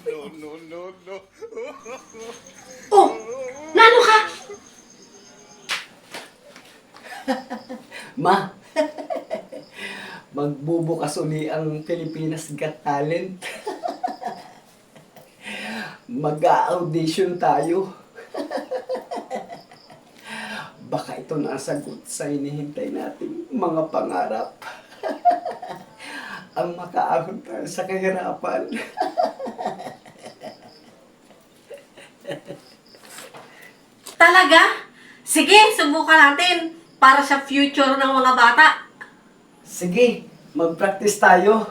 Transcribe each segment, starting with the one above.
no. Oh, nano ka? Ma, magbubukas uli ang Pilipinas Got Talent. Mag-a-audition tayo. Baka ito na ang sagot sa hinihintay nating mga pangarap. Ang makaahon tayo sa kahirapan. Talaga? Sige, subukan natin para sa future ng mga bata. Sige, mag-practice tayo.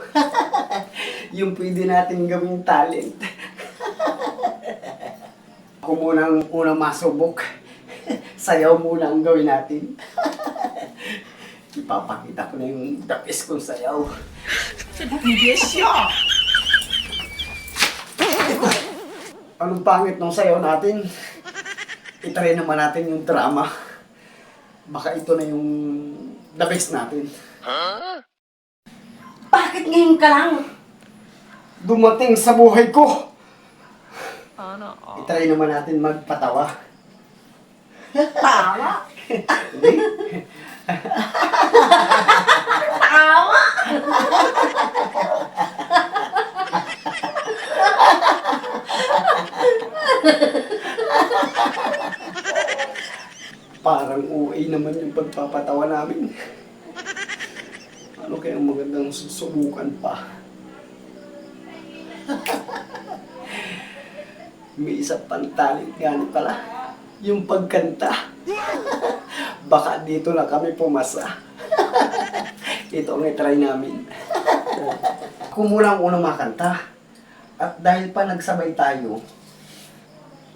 Yung pwede natin gawing talent. Ako muna ang unang masubok. Sayaw muna ang gawin natin. Ipapakita ko na yung the best kong sayaw. Anong pangit ng sayaw natin? Itry naman natin yung drama. Baka ito na yung the best natin. Bakit ngayon ka lang? Dumating sa buhay ko! Itry naman natin magpatawa. Tawa? Hindi? Tawa? Parang OA naman yung pagpapatawa namin. Ano kayang magandang susubukan pa? May isa pang talent gani pala. Yung pagkanta. Baka dito na kami pumasa. Ito ang itry namin. Ako muna ang unang makanta. At dahil pa nagsabay tayo,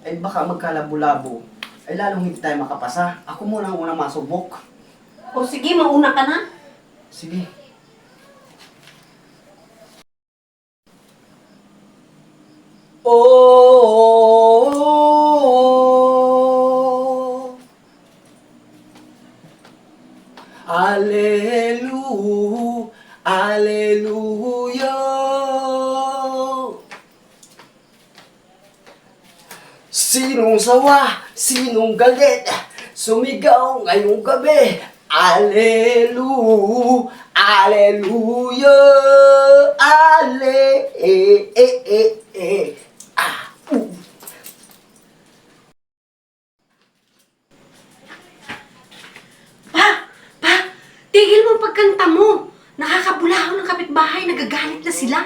ay baka magkalabo-labo. Ay lalong hindi tayo makapasa. Ako muna ang unang masubok. O sige, mauna ka na. Sige. Oh, Alleluia, Alleluia. Sinong sawa, sinong galit, sumigaw ngayong gabi. Alleluia, Alleluia, Ale, Pa, tigil mo ang pagkanta mo. Nakakabulaho ng kapitbahay, nagagalit na sila.